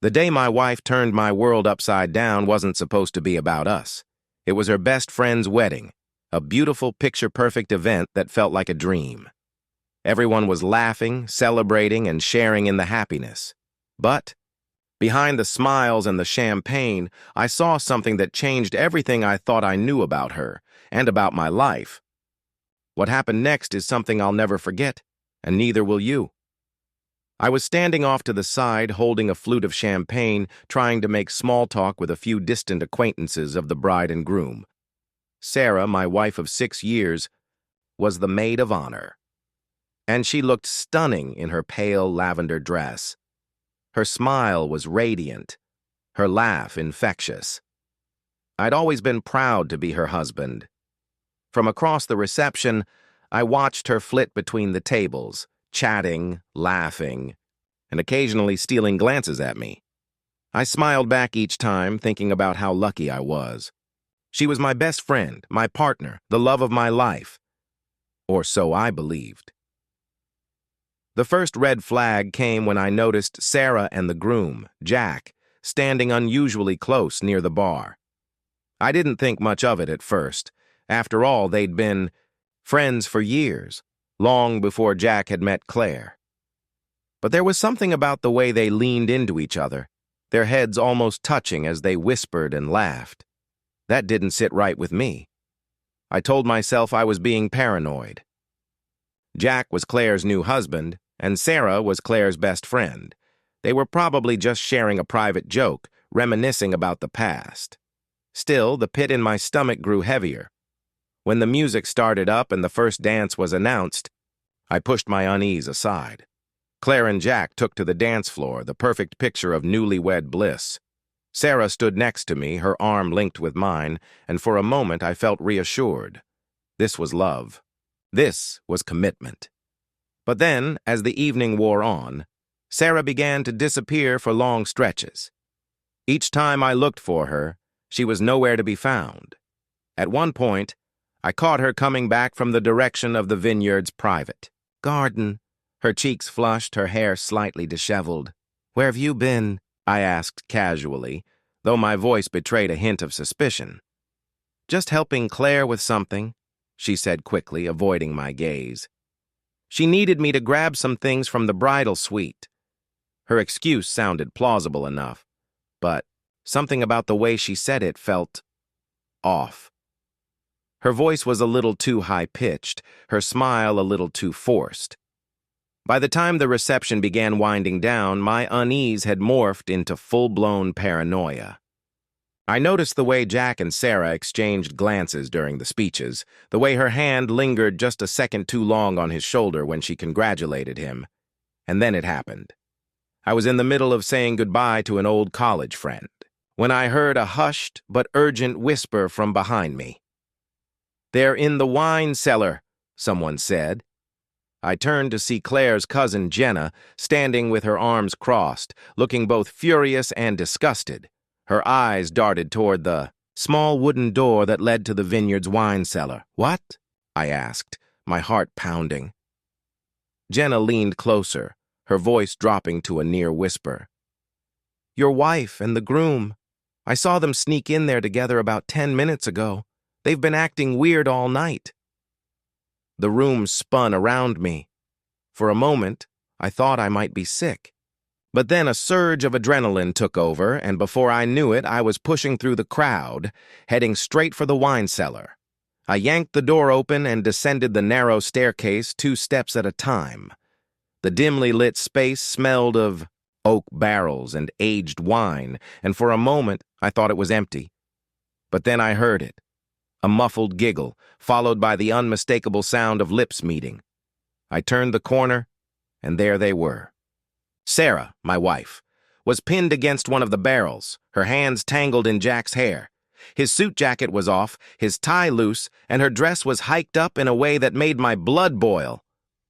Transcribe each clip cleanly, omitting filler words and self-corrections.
The day my wife turned my world upside down wasn't supposed to be about us. It was her best friend's wedding, a beautiful, picture-perfect event that felt like a dream. Everyone was laughing, celebrating, and sharing in the happiness. But behind the smiles and the champagne, I saw something that changed everything I thought I knew about her and about my life. What happened next is something I'll never forget, and neither will you. I was standing off to the side, holding a flute of champagne, trying to make small talk with a few distant acquaintances of the bride and groom. Sarah, my wife of 6 years, was the maid of honor. And she looked stunning in her pale lavender dress. Her smile was radiant, her laugh infectious. I'd always been proud to be her husband. From across the reception, I watched her flit between the tables, chatting, laughing, and occasionally stealing glances at me. I smiled back each time, thinking about how lucky I was. She was my best friend, my partner, the love of my life. Or so I believed. The first red flag came when I noticed Sarah and the groom, Jack, standing unusually close near the bar. I didn't think much of it at first. After all, they'd been friends for years, long before Jack had met Claire. But there was something about the way they leaned into each other, their heads almost touching as they whispered and laughed. That didn't sit right with me. I told myself I was being paranoid. Jack was Claire's new husband, and Sarah was Claire's best friend. They were probably just sharing a private joke, reminiscing about the past. Still, the pit in my stomach grew heavier. When the music started up and the first dance was announced, I pushed my unease aside. Claire and Jack took to the dance floor, the perfect picture of newlywed bliss. Sarah stood next to me, her arm linked with mine, and for a moment I felt reassured. This was love. This was commitment. But then, as the evening wore on, Sarah began to disappear for long stretches. Each time I looked for her, she was nowhere to be found. At one point, I caught her coming back from the direction of the vineyard's private garden. Her cheeks flushed, her hair slightly disheveled. "Where have you been?" I asked casually, though my voice betrayed a hint of suspicion. "Just helping Claire with something," she said quickly, avoiding my gaze. She needed me to grab some things from the bridal suite. Her excuse sounded plausible enough, but something about the way she said it felt off. Her voice was a little too high-pitched, her smile a little too forced. By the time the reception began winding down, my unease had morphed into full-blown paranoia. I noticed the way Jack and Sarah exchanged glances during the speeches, the way her hand lingered just a second too long on his shoulder when she congratulated him. And then it happened. I was in the middle of saying goodbye to an old college friend, when I heard a hushed but urgent whisper from behind me. "They're in the wine cellar," someone said. I turned to see Claire's cousin Jenna, standing with her arms crossed, looking both furious and disgusted. Her eyes darted toward the small wooden door that led to the vineyard's wine cellar. "What?" I asked, my heart pounding. Jenna leaned closer, her voice dropping to a near whisper. "Your wife and the groom. I saw them sneak in there together about 10 minutes ago. They've been acting weird all night." The room spun around me. For a moment, I thought I might be sick. But then a surge of adrenaline took over, and before I knew it, I was pushing through the crowd, heading straight for the wine cellar. I yanked the door open and descended the narrow staircase 2 steps at a time. The dimly lit space smelled of oak barrels and aged wine, and for a moment I thought it was empty. But then I heard it. A muffled giggle, followed by the unmistakable sound of lips meeting. I turned the corner, and there they were. Sarah, my wife, was pinned against one of the barrels, her hands tangled in Jack's hair. His suit jacket was off, his tie loose, and her dress was hiked up in a way that made my blood boil.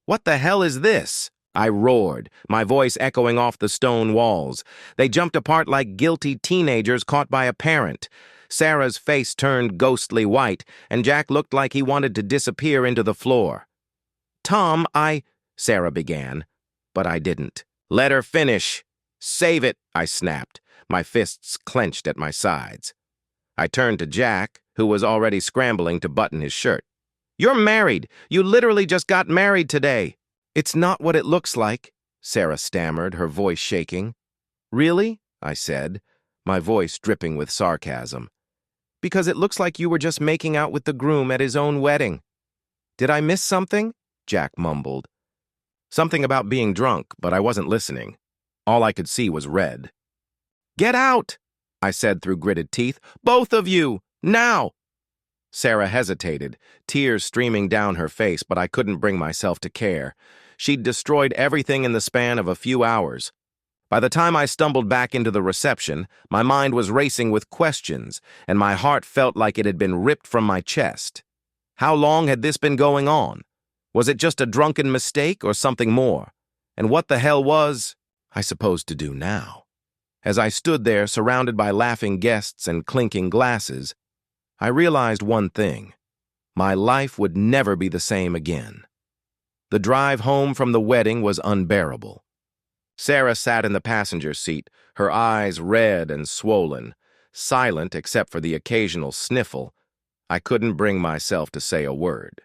"What the hell is this?" I roared, my voice echoing off the stone walls. They jumped apart like guilty teenagers caught by a parent. Sarah's face turned ghostly white, and Jack looked like he wanted to disappear into the floor. "Tom, Sarah began, but I didn't. "Let her finish," Save it, I snapped, my fists clenched at my sides. I turned to Jack, who was already scrambling to button his shirt. You're married! You literally just got married today! It's not what it looks like, Sarah stammered, her voice shaking. Really? I said, my voice dripping with sarcasm. Because it looks like you were just making out with the groom at his own wedding. Did I miss something? Jack mumbled. Something about being drunk, but I wasn't listening. All I could see was red. Get out! I said through gritted teeth. Both of you! Now! Sarah hesitated, tears streaming down her face, but I couldn't bring myself to care. She'd destroyed everything in the span of a few hours. By the time I stumbled back into the reception, my mind was racing with questions, and my heart felt like it had been ripped from my chest. How long had this been going on? Was it just a drunken mistake or something more? And what the hell was I supposed to do now? As I stood there, surrounded by laughing guests and clinking glasses, I realized one thing. My life would never be the same again. The drive home from the wedding was unbearable. Sarah sat in the passenger seat, her eyes red and swollen, silent except for the occasional sniffle. I couldn't bring myself to say a word.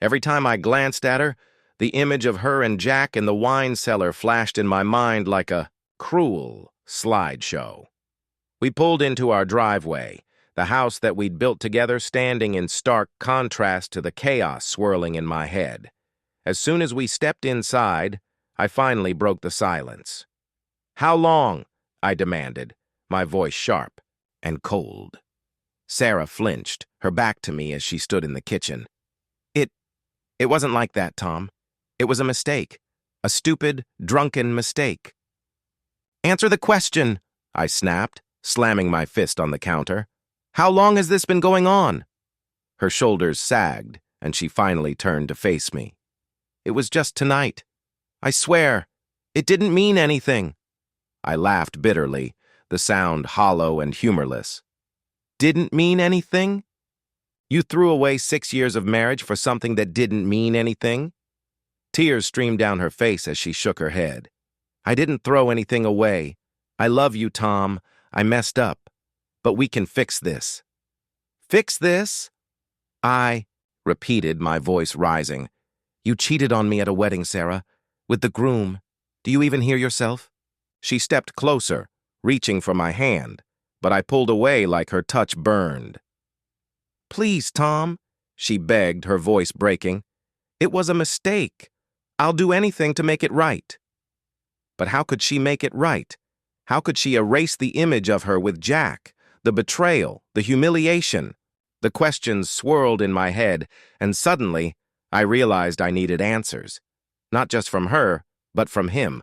Every time I glanced at her, the image of her and Jack in the wine cellar flashed in my mind like a cruel slideshow. We pulled into our driveway, the house that we'd built together standing in stark contrast to the chaos swirling in my head. As soon as we stepped inside, I finally broke the silence. How long? I demanded, my voice sharp and cold. Sarah flinched, her back to me as she stood in the kitchen. It wasn't like that, Tom. It was a mistake. A stupid, drunken mistake. Answer the question, I snapped, slamming my fist on the counter. How long has this been going on? Her shoulders sagged, and she finally turned to face me. It was just tonight. I swear, it didn't mean anything. I laughed bitterly, the sound hollow and humorless. Didn't mean anything? You threw away 6 years of marriage for something that didn't mean anything? Tears streamed down her face as she shook her head. I didn't throw anything away. I love you, Tom. I messed up. But we can fix this. Fix this? I repeated, my voice rising. You cheated on me at a wedding, Sarah. With the groom. Do you even hear yourself? She stepped closer, reaching for my hand, but I pulled away like her touch burned. Please, Tom, she begged, her voice breaking. It was a mistake. I'll do anything to make it right. But how could she make it right? How could she erase the image of her with Jack, the betrayal, the humiliation? The questions swirled in my head, and suddenly I realized I needed answers. Not just from her, but from him.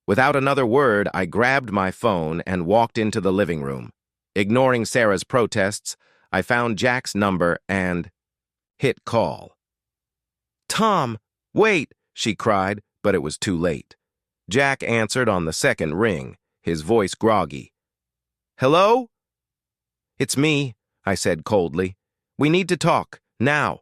Without another word, I grabbed my phone and walked into the living room. Ignoring Sarah's protests, I found Jack's number and hit call. Tom, wait, she cried, but it was too late. Jack answered on the second ring, his voice groggy. Hello? It's me, I said coldly. We need to talk, now.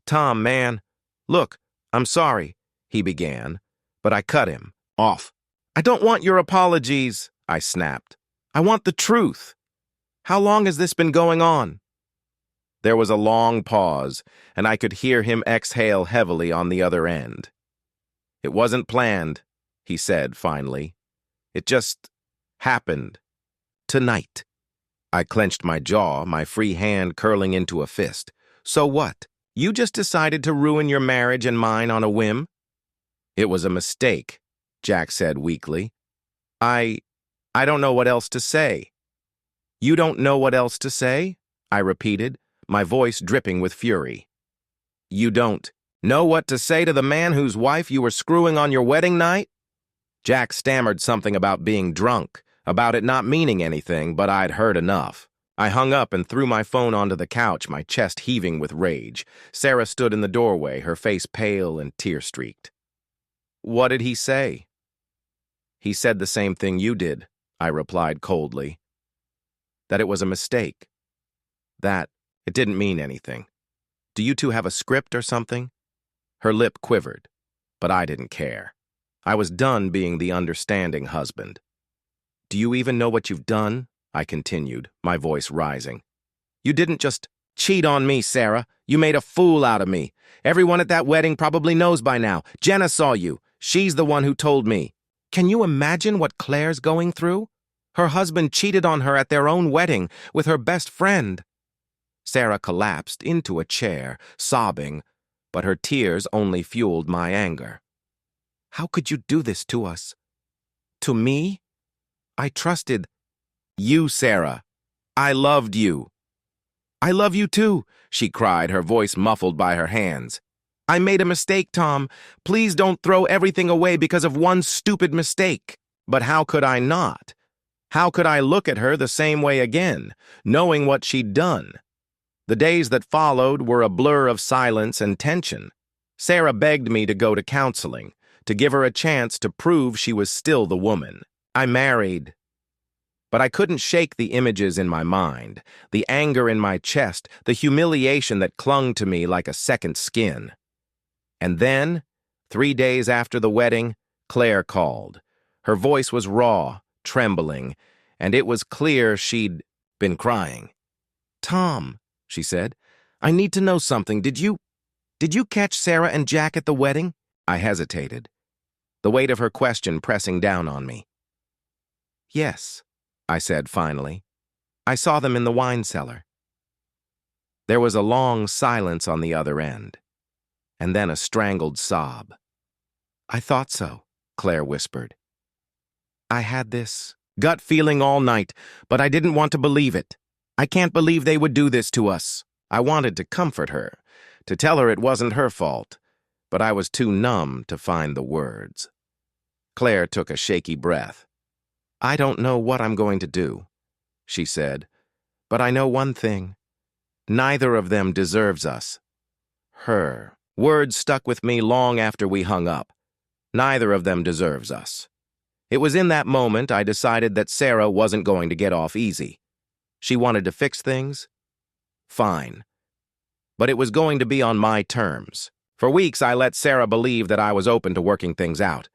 Tom, man, look, I'm sorry, he began, but I cut him off. I don't want your apologies, I snapped. I want the truth. How long has this been going on? There was a long pause, and I could hear him exhale heavily on the other end. It wasn't planned, he said finally. It just happened. Tonight. I clenched my jaw, my free hand curling into a fist. So what? You just decided to ruin your marriage and mine on a whim? It was a mistake, Jack said weakly. I don't know what else to say. You don't know what else to say? I repeated, my voice dripping with fury. You don't know what to say to the man whose wife you were screwing on your wedding night? Jack stammered something about being drunk, about it not meaning anything, but I'd heard enough. I hung up and threw my phone onto the couch, my chest heaving with rage. Sarah stood in the doorway, her face pale and tear-streaked. What did he say? He said the same thing you did, I replied coldly. That it was a mistake. That it didn't mean anything. Do you two have a script or something? Her lip quivered, but I didn't care. I was done being the understanding husband. "Do you even know what you've done?" I continued, my voice rising. "You didn't just cheat on me, Sarah. You made a fool out of me. Everyone at that wedding probably knows by now. Jenna saw you. She's the one who told me. Can you imagine what Claire's going through? Her husband cheated on her at their own wedding with her best friend." Sarah collapsed into a chair, sobbing, but her tears only fueled my anger. "How could you do this to us? To me? I trusted you, Sarah. I loved you." "I love you too," she cried, her voice muffled by her hands. "I made a mistake, Tom. Please don't throw everything away because of one stupid mistake." But how could I not? How could I look at her the same way again, knowing what she'd done? The days that followed were a blur of silence and tension. Sarah begged me to go to counseling, to give her a chance to prove she was still the woman. I married. But I couldn't shake the images in my mind, the anger in my chest, the humiliation that clung to me like a second skin. And then, 3 days after the wedding, Claire called. Her voice was raw, trembling, and it was clear she'd been crying. "Tom," she said, "I need to know something. Did you catch Sarah and Jack at the wedding?" I hesitated, the weight of her question pressing down on me. "Yes," I said finally. "I saw them in the wine cellar." There was a long silence on the other end, and then a strangled sob. "I thought so," Claire whispered. "I had this gut feeling all night, but I didn't want to believe it. I can't believe they would do this to us." I wanted to comfort her, to tell her it wasn't her fault, but I was too numb to find the words. Claire took a shaky breath. "I don't know what I'm going to do," she said, "but I know one thing. Neither of them deserves us." Her words stuck with me long after we hung up. Neither of them deserves us. It was in that moment I decided that Sarah wasn't going to get off easy. She wanted to fix things? Fine. But it was going to be on my terms. For weeks I let Sarah believe that I was open to working things out.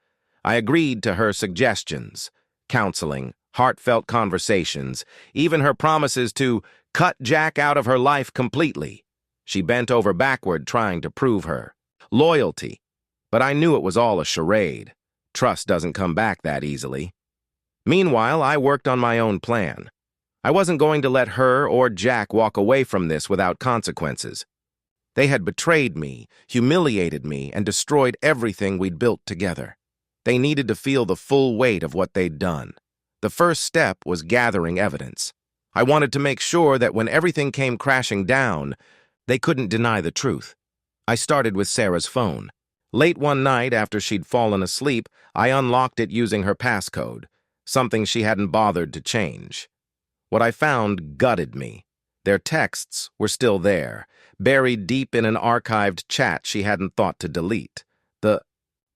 I agreed to her suggestions. Counseling, heartfelt conversations, even her promises to cut Jack out of her life completely. She bent over backward trying to prove her loyalty, but I knew it was all a charade. Trust doesn't come back that easily. Meanwhile, I worked on my own plan. I wasn't going to let her or Jack walk away from this without consequences. They had betrayed me, humiliated me, and destroyed everything we'd built together. They needed to feel the full weight of what they'd done. The first step was gathering evidence. I wanted to make sure that when everything came crashing down, they couldn't deny the truth. I started with Sarah's phone. Late one night, after she'd fallen asleep, I unlocked it using her passcode, something she hadn't bothered to change. What I found gutted me. Their texts were still there, buried deep in an archived chat she hadn't thought to delete. The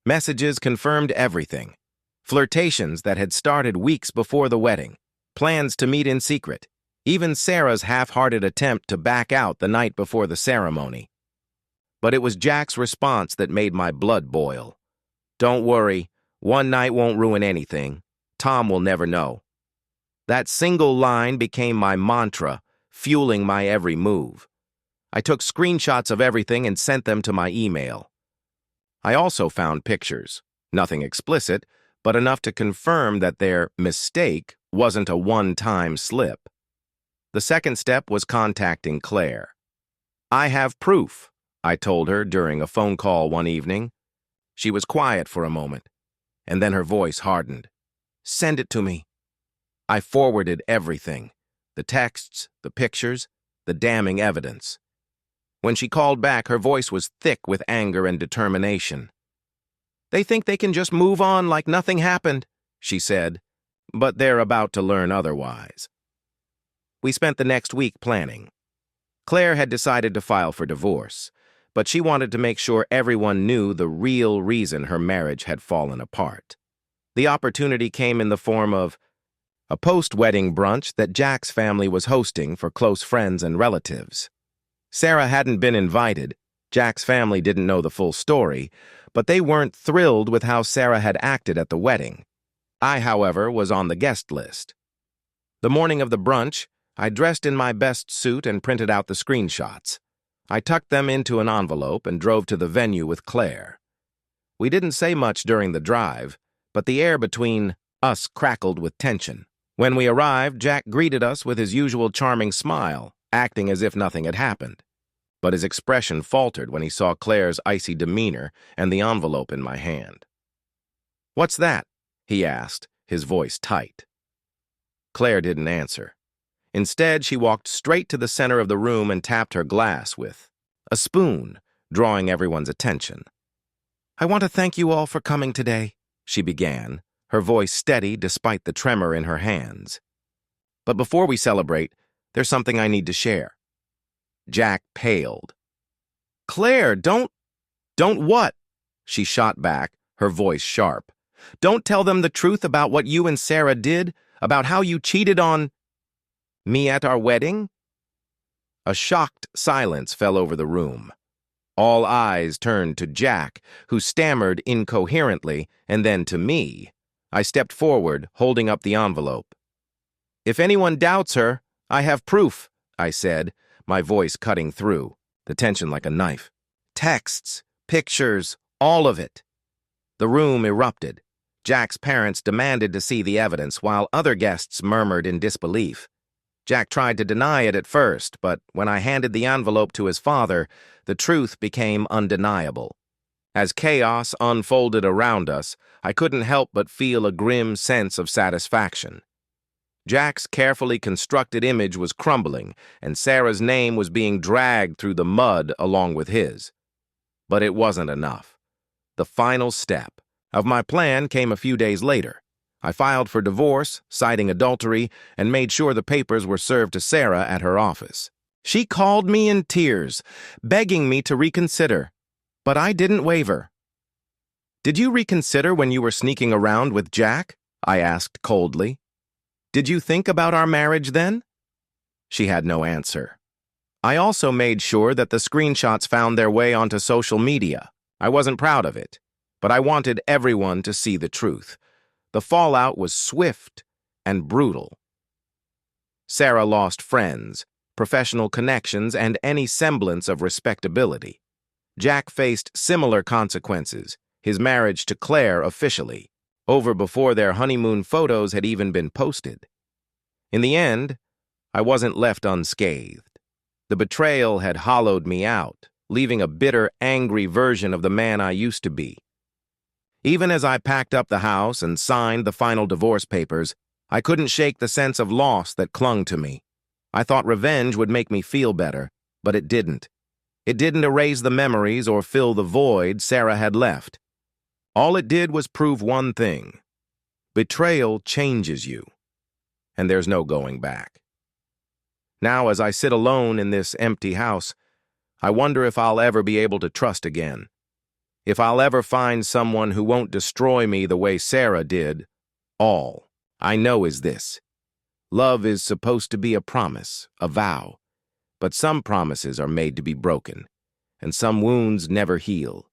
messages confirmed everything. Flirtations that had started weeks before the wedding. Plans to meet in secret. Even Sarah's half-hearted attempt to back out the night before the ceremony. But it was Jack's response that made my blood boil. "Don't worry, one night won't ruin anything. Tom will never know." That single line became my mantra, fueling my every move. I took screenshots of everything and sent them to my email. I also found pictures, nothing explicit, but enough to confirm that their mistake wasn't a one-time slip. The second step was contacting Claire. "I have proof," I told her during a phone call one evening. She was quiet for a moment, and then her voice hardened. "Send it to me." I forwarded everything, the texts, the pictures, the damning evidence. When she called back, her voice was thick with anger and determination. "They think they can just move on like nothing happened," she said, "but they're about to learn otherwise." We spent the next week planning. Claire had decided to file for divorce, but she wanted to make sure everyone knew the real reason her marriage had fallen apart. The opportunity came in the form of a post-wedding brunch that Jack's family was hosting for close friends and relatives. Sarah hadn't been invited. Jack's family didn't know the full story, but they weren't thrilled with how Sarah had acted at the wedding. I, however, was on the guest list. The morning of the brunch, I dressed in my best suit and printed out the screenshots. I tucked them into an envelope and drove to the venue with Claire. We didn't say much during the drive, but the air between us crackled with tension. When we arrived, Jack greeted us with his usual charming smile, acting as if nothing had happened. But his expression faltered when he saw Claire's icy demeanor and the envelope in my hand. "What's that?" he asked, his voice tight. Claire didn't answer. Instead, she walked straight to the center of the room and tapped her glass with a spoon, drawing everyone's attention. "I want to thank you all for coming today," she began, her voice steady despite the tremor in her hands. "But before we celebrate, there's something I need to share." Jack paled. "Claire, don't what?" She shot back, her voice sharp. "Don't tell them the truth about what you and Sarah did, about how you cheated on me at our wedding?" A shocked silence fell over the room. All eyes turned to Jack, who stammered incoherently, and then to me. I stepped forward, holding up the envelope. "If anyone doubts her, I have proof," I said, my voice cutting through, the tension like a knife. "Texts, pictures, all of it." The room erupted. Jack's parents demanded to see the evidence, while other guests murmured in disbelief. Jack tried to deny it at first, but when I handed the envelope to his father, the truth became undeniable. As chaos unfolded around us, I couldn't help but feel a grim sense of satisfaction. Jack's carefully constructed image was crumbling, and Sarah's name was being dragged through the mud along with his. But it wasn't enough. The final step of my plan came a few days later. I filed for divorce, citing adultery, and made sure the papers were served to Sarah at her office. She called me in tears, begging me to reconsider, but I didn't waver. "Did you reconsider when you were sneaking around with Jack?" I asked coldly. "Did you think about our marriage then?" She had no answer. I also made sure that the screenshots found their way onto social media. I wasn't proud of it, but I wanted everyone to see the truth. The fallout was swift and brutal. Sarah lost friends, professional connections, and any semblance of respectability. Jack faced similar consequences, his marriage to Claire officially, over before their honeymoon photos had even been posted. In the end, I wasn't left unscathed. The betrayal had hollowed me out, leaving a bitter, angry version of the man I used to be. Even as I packed up the house and signed the final divorce papers, I couldn't shake the sense of loss that clung to me. I thought revenge would make me feel better, but it didn't. It didn't erase the memories or fill the void Sarah had left. All it did was prove one thing: betrayal changes you, and there's no going back. Now, as I sit alone in this empty house, I wonder if I'll ever be able to trust again. If I'll ever find someone who won't destroy me the way Sarah did. All I know is this: love is supposed to be a promise, a vow. But some promises are made to be broken, and some wounds never heal.